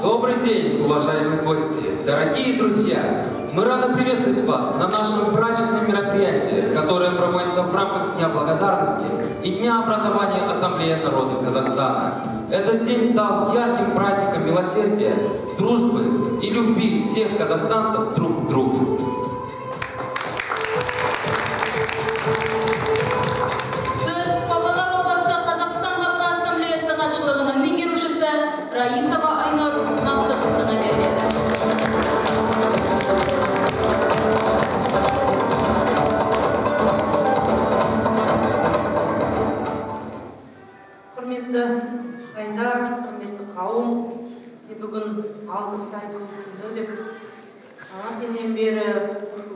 Добрый день, уважаемые гости, дорогие друзья! Мы рады приветствовать вас на нашем праздничном мероприятии, которое проводится в рамках Дня благодарности и Дня образования Ассамблеи народов Казахстана. Этот день стал ярким праздником милосердия, дружбы и любви всех казахстанцев друг к другу. Раисова Айнур Мақсатқызына беріледі. Құрметті ағайындар, құрметті қауым, бүгін алғыс айтқызды деп таңертеңнен бері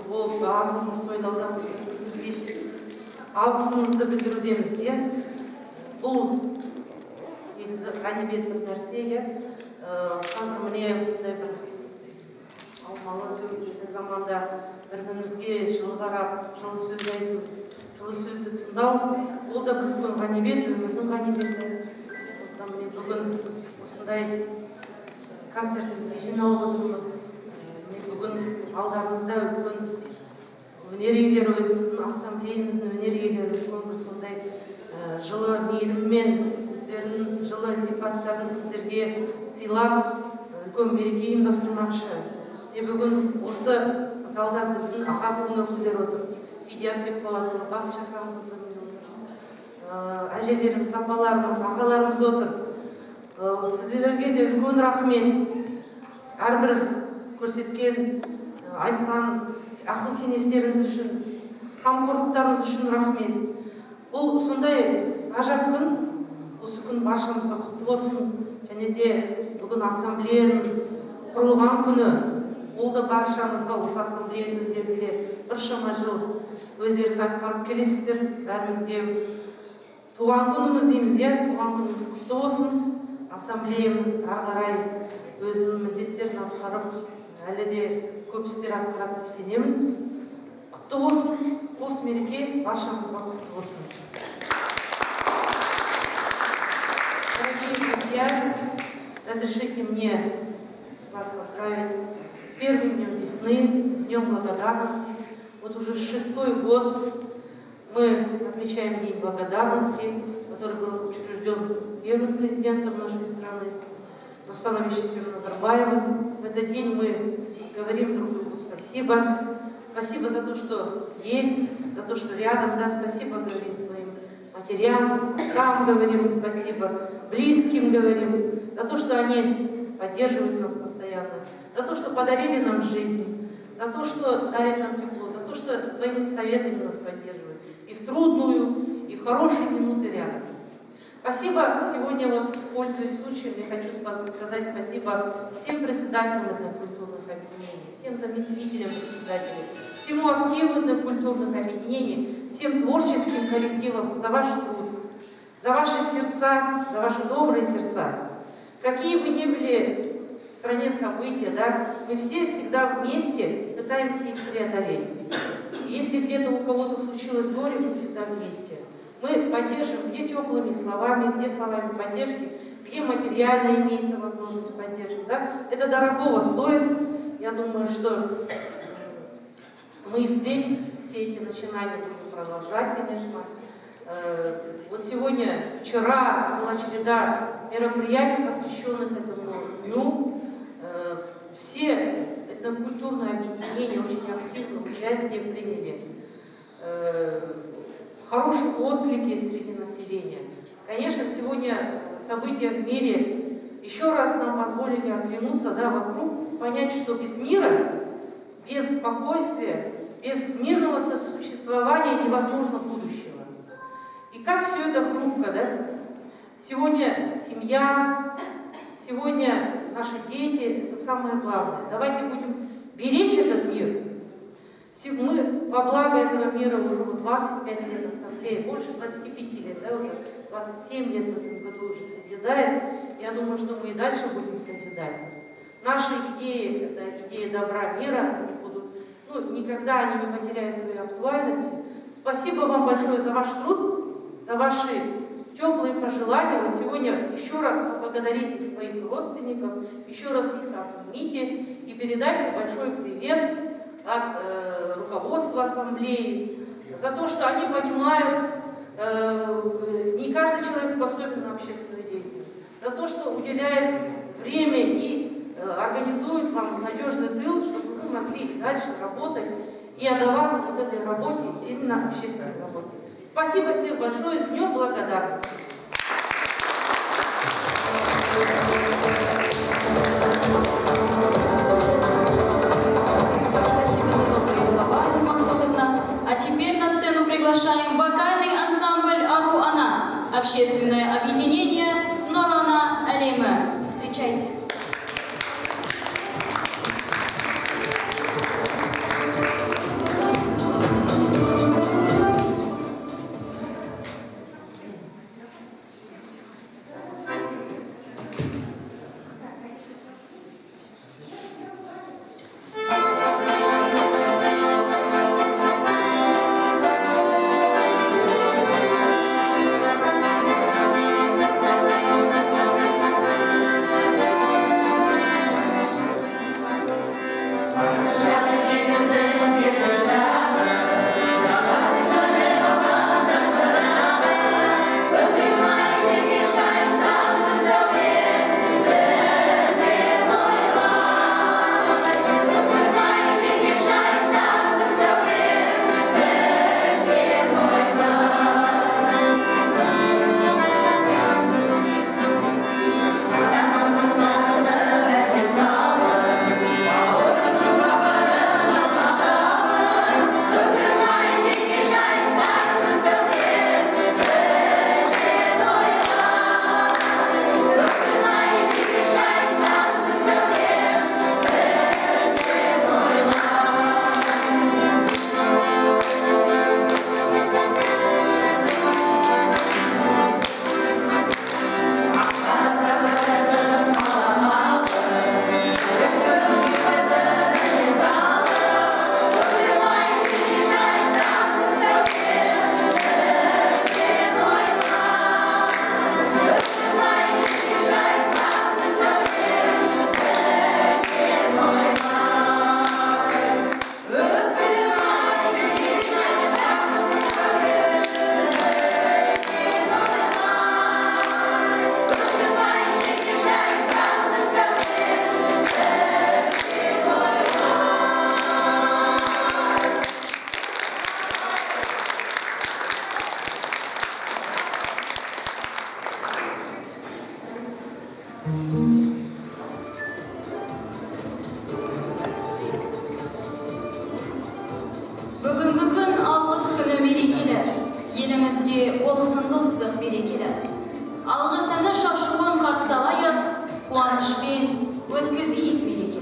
болып барлығымыз тойлауда алғысымызды білдірудеміз. Бұл ғанибеттік нәрсе, қазір міне осындай бір алмалы төгілген заманда бір-бірімізге жылы қарап, жылы сөз айту, жылы сөзді тыңдау, ол да бір үлкен ғанибет, өмірдің ғанибеті. Бүгін осындай концертімізге жиналып отырмыз. Бүгін алдарыңызда үлкен өнер иелері, өзіміздің ассамблеямыздың өнер иелері үлкен сондай жылы мейіріммен жылы ілтипаттарын сіздерге сыйлап, үлкен мереке ұйымдастырмақшы. Бүгін осы залда біздің аға буын өкілдері отыр. Бедиатбек палаталы, Бақчақрам қызым отыр. Әжелеріміз, апаларымыз, ағаларымыз отыр. Сіздерге де үлкен рахмет. Әрбір көрсеткен, айтқан ақыл кеңестеріңіз үшін, қамқорлықтарыңыз үшін рахмет. Бұл сондай ғажап күн, осы күн баршамызға құтты болсын. Және де бүгін ассамблеяның құрылған күні, ол да баршамызға осы ассамблея төңірегінде біршама жыл өздеріңіз атқарып келесіздер. Бәрімізге туған күніміз дейміз, туған күніміз құтты болсын. Ассамблеямыз ары қарай өзінің міндеттерін атқарып, әлі де көп істер атқарады деп сенемін. Құтты болсын, қос мереке баршамызға құтты болсын. Дорогие друзья, разрешите мне вас поздравить с первым днем весны, с Днем Благодарности. Вот уже 6-й год мы отмечаем День Благодарности, который был учрежден первым президентом нашей страны, Нурсултаном Абишевичем Назарбаевым. В этот день мы говорим друг другу спасибо. Спасибо за то, что есть, за то, что рядом, да, спасибо говорим своим матерям, отцам говорим спасибо, близким говорим, за то, что они поддерживают нас постоянно, за то, что подарили нам жизнь, за то, что дарят нам тепло, за то, что своими советами нас поддерживают и в трудную, и в хорошие минуты рядом. Спасибо. Сегодня, вот, пользуясь случаем, я хочу сказать спасибо всем председателям этнокультурных объединений, всем заместителям председателей, всему активу этнокультурных объединений, всем творческим коллективам за ваш труд, за ваши сердца, за ваши добрые сердца. Какие бы ни были в стране события, да, мы все всегда вместе пытаемся их преодолеть. И если где-то у кого-то случилось горе, мы всегда вместе. Мы поддерживаем где теплыми словами, где словами поддержки, где материально имеется возможность поддержки. Да? Это дорогого стоит. Я думаю, что мы и впредь все эти начинания будем продолжать, конечно. Вот сегодня, вчера была череда мероприятий, посвященных этому дню. Все этнокультурные объединения очень активно участие приняли. Хорошие отклики среди населения. Конечно, сегодня события в мире еще раз нам позволили оглянуться, да, вокруг, понять, что без мира, без спокойствия, без мирного сосуществования невозможно будущего. И как все это хрупко, да? Сегодня семья, сегодня наши дети – это самое главное. Давайте будем беречь этот мир. Мы во благо этого мира уже 25 лет ассамблеи, больше 25 лет, да, уже 27 лет в этом году уже созидает. Я думаю, что мы и дальше будем созидать. Наши идеи, это идеи добра, мира, они будут, никогда они не потеряют своей актуальности. Спасибо вам большое за ваш труд, за ваши теплые пожелания. Вы сегодня еще раз поблагодарите своих родственников, еще раз их обнимите и передайте большой привет от руководства ассамблеи, за то, что они понимают, не каждый человек способен на общественную деятельность, за то, что уделяет время и организует вам надежный тыл, чтобы вы могли дальше работать и отдаваться вот этой работе, именно общественной работе. Спасибо всем большое, с Днем Благодарности! А теперь на сцену приглашаем вокальный ансамбль «Ару-Ана», общественное объединение «Норана Алиме». Встречайте! Бүгінгі күн алғыс күні мерекелер. Елімізде болсын достық берекелер. Алғыс әні шашуын қарсы алайық, қуанышпен өткізейік мерекені.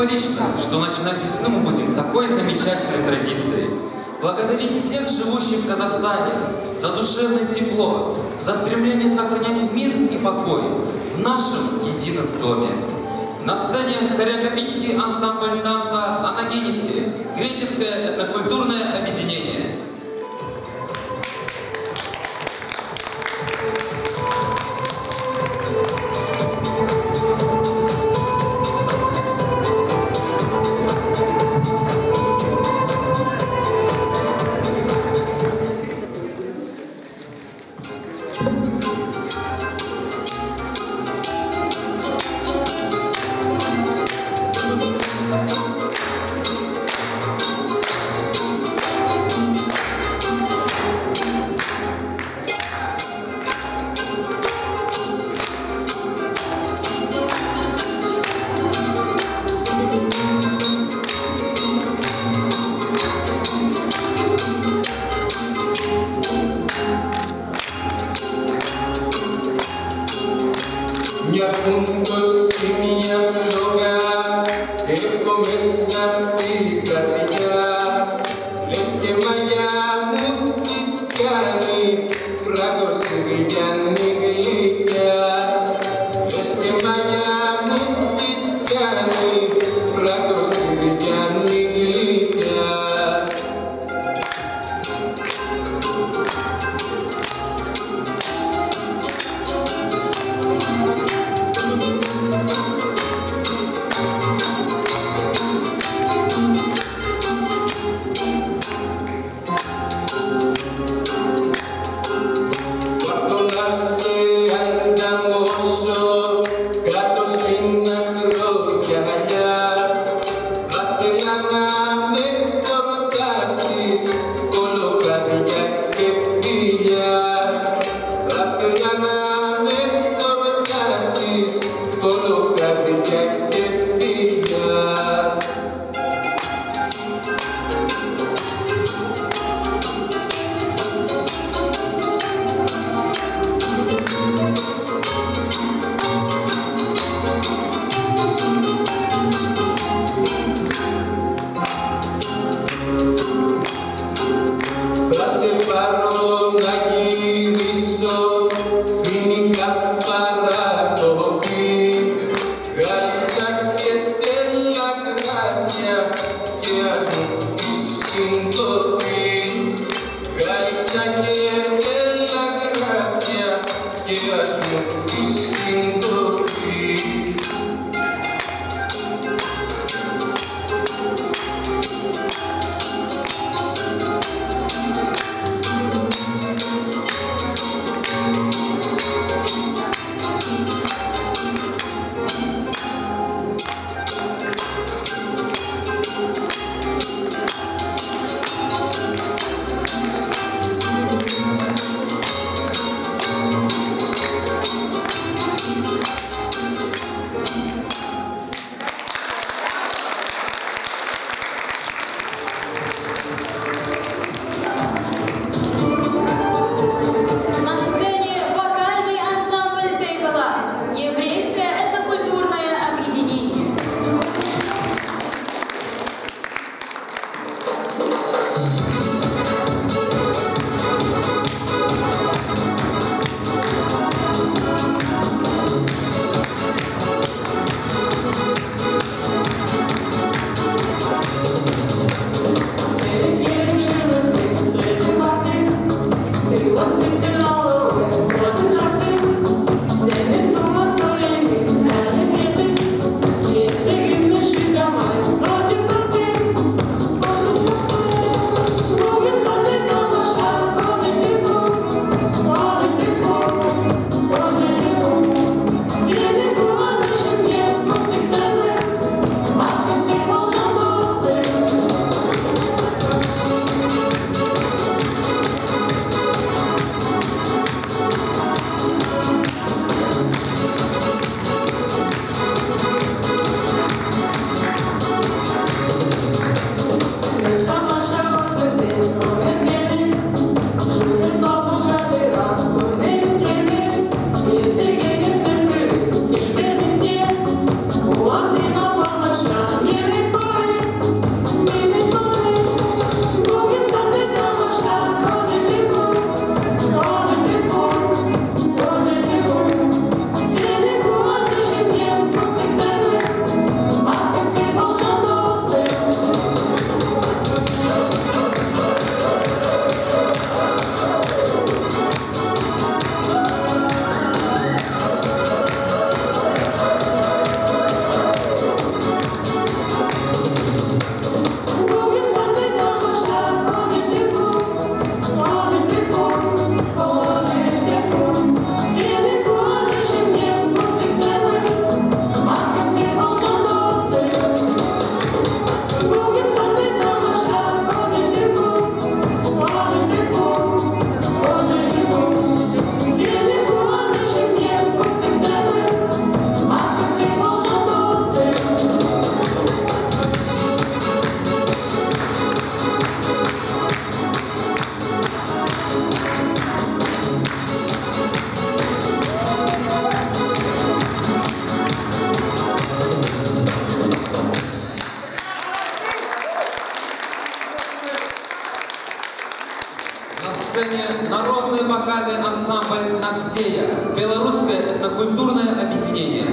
Символично, что начинать весну мы будем такой замечательной традицией. Благодарить всех живущих в Казахстане за душевное тепло, за стремление сохранять мир и покой в нашем едином доме. На сцене хореографический ансамбль танца «Анагениси», греческое этнокультурное объединение. культурное объединение.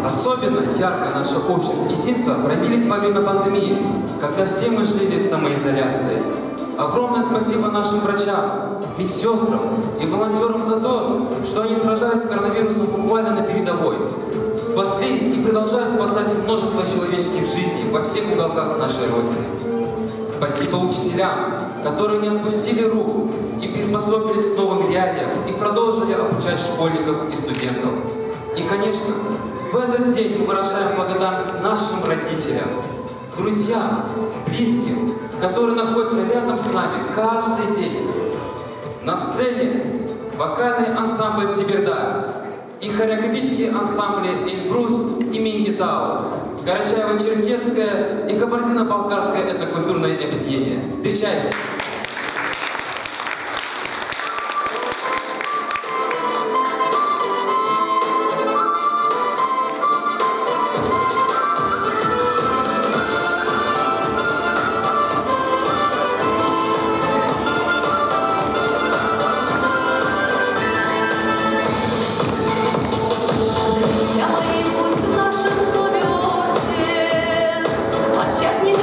Особенно ярко наше общество и единство проявились во время пандемии, когда все мы жили в самоизоляции. Огромное спасибо нашим врачам, медсестрам и волонтерам за то, что они сражаются с коронавирусом буквально на передовой. Спасли и продолжают спасать множество человеческих жизней во всех уголках нашей Родины. Спасибо учителям, которые не отпустили рук и приспособились к новым реалиям и продолжили обучать школьников и студентов. И, конечно, в этот день мы выражаем благодарность нашим родителям, друзьям, близким, которые находятся рядом с нами каждый день. На сцене вокальный ансамбль «Тиберда» и хореографические ансамбли «Эльбрус» и «Мингитау», Карачаево-Черкесское и Кабардино-Балкарское этнокультурное объединение. Встречайте! Я моим пусть в нашем доме очень, а чек не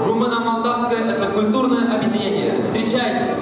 Румыно-молдавское этнокультурное объединение. Встречайте!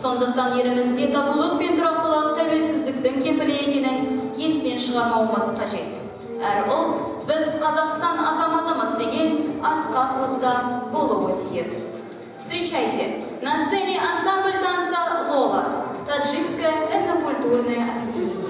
Сондықтан елімізде татулық пен тұрақтылық тәуелсіздіктің кепілі екенін естен шығармауымыз қажет. Әр ұлт біз Қазақстан азаматымыз деген асқақ рухта болуы тиіс. Встречайте, на сцене ансамбль танца «Лола», таджикское этнокультурное объединение.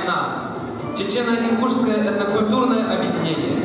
ЧЭЭТ-НА, Чечено-Ингушское этнокультурное объединение.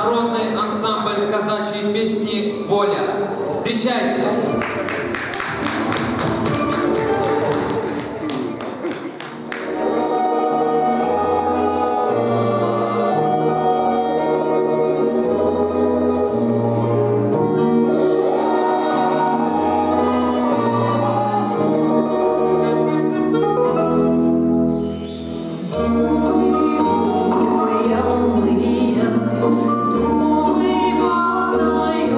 народный ансамбль казачьей песни «Воля». Встречайте! Думай, подай,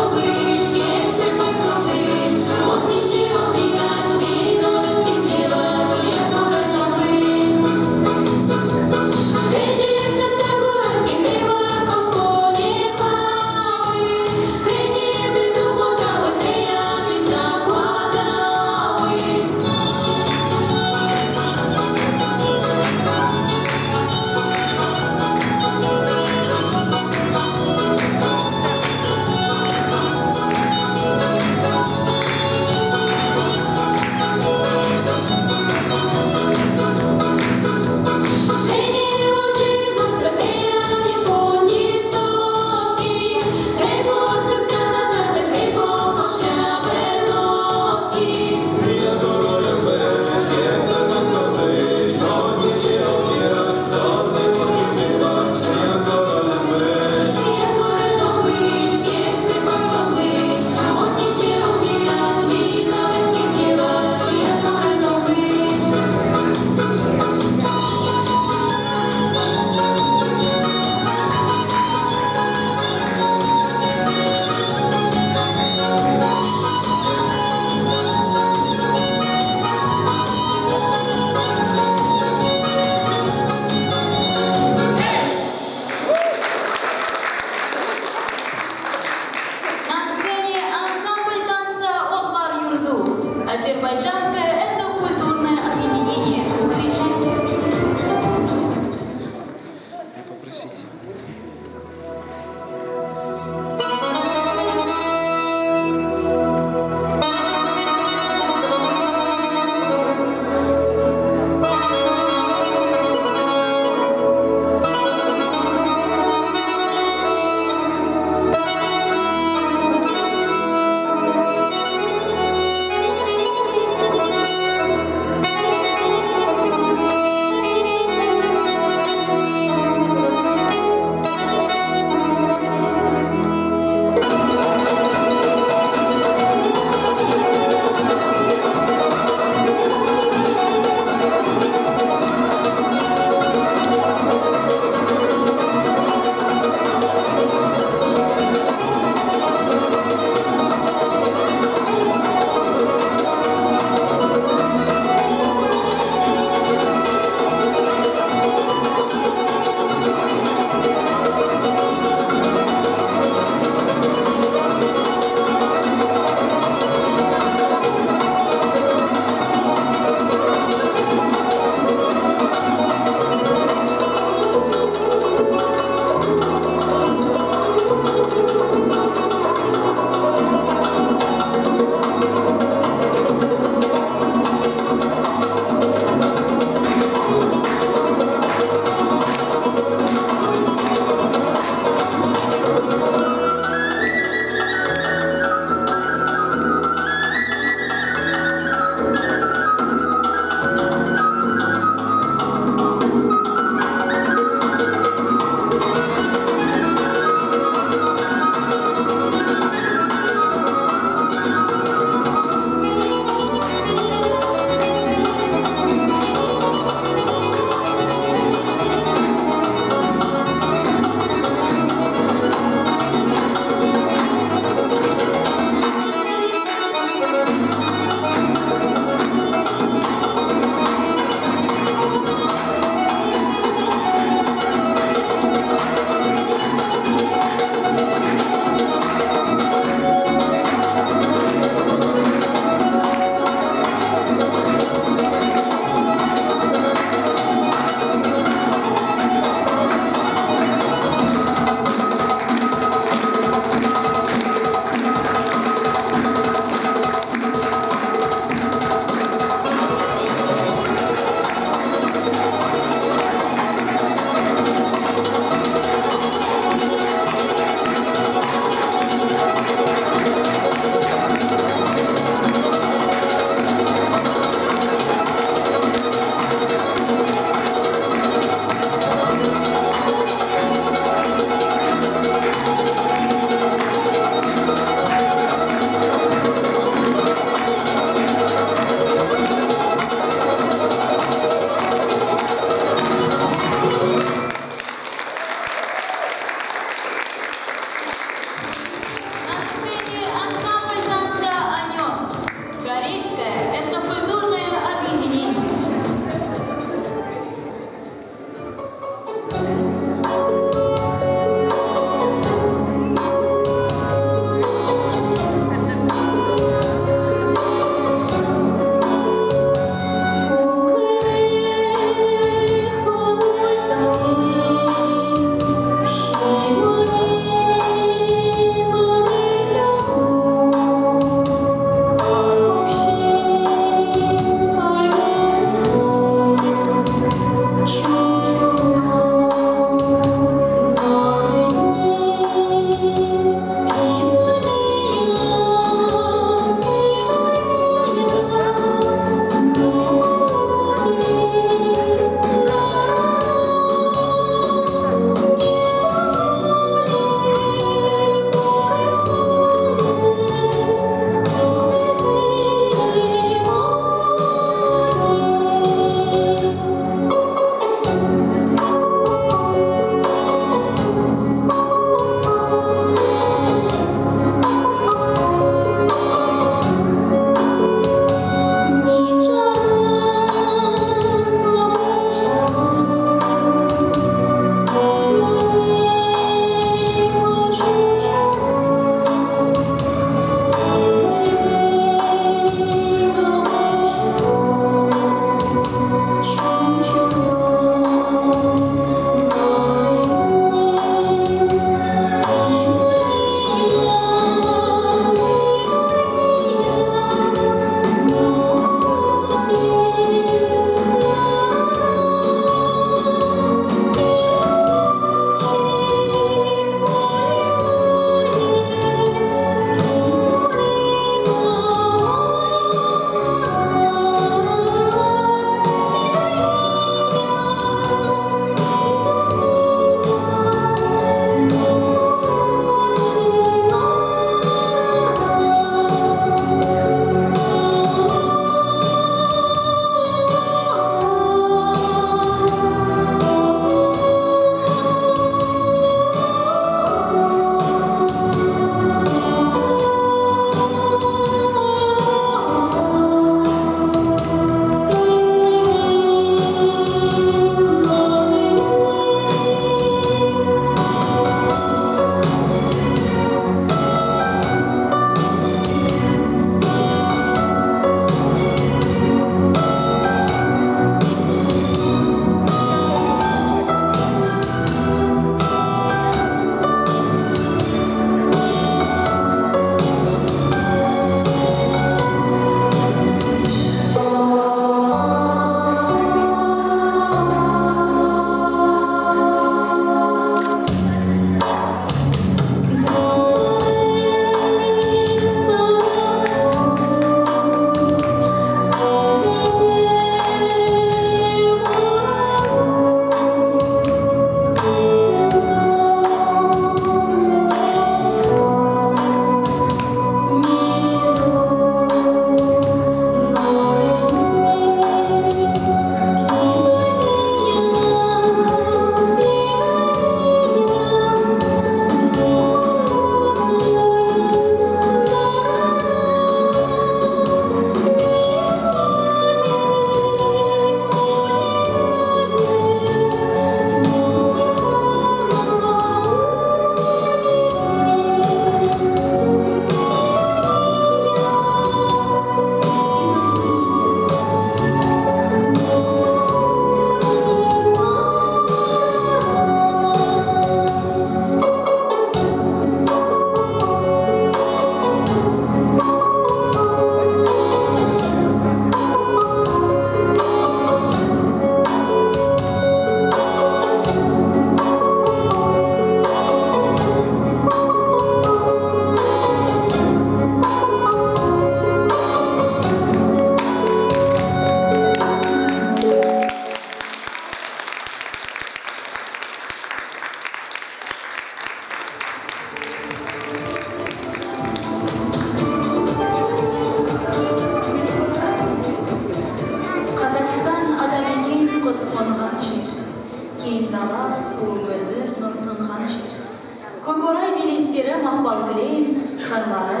мақпал кілем, қырлары,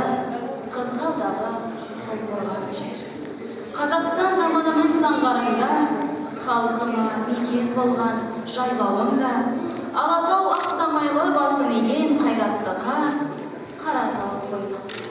қызғалдағы толқырған жер. Қазақстан заманының заңғарында, халқыма мекен болған жайлауыңда, Алатау ақсамайлы басын иген қайратты Қаратау қойныңда.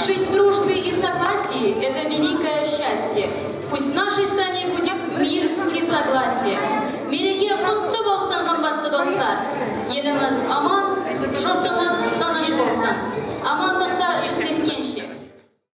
Жить в дружбе и согласии – это великое счастье. Пусть в нашей стране будет Россия. Мереке құтты болсын, қымбатты достар. Еліміз аман, жұртымыз тыныш болсын. Амандықта жүздескенше.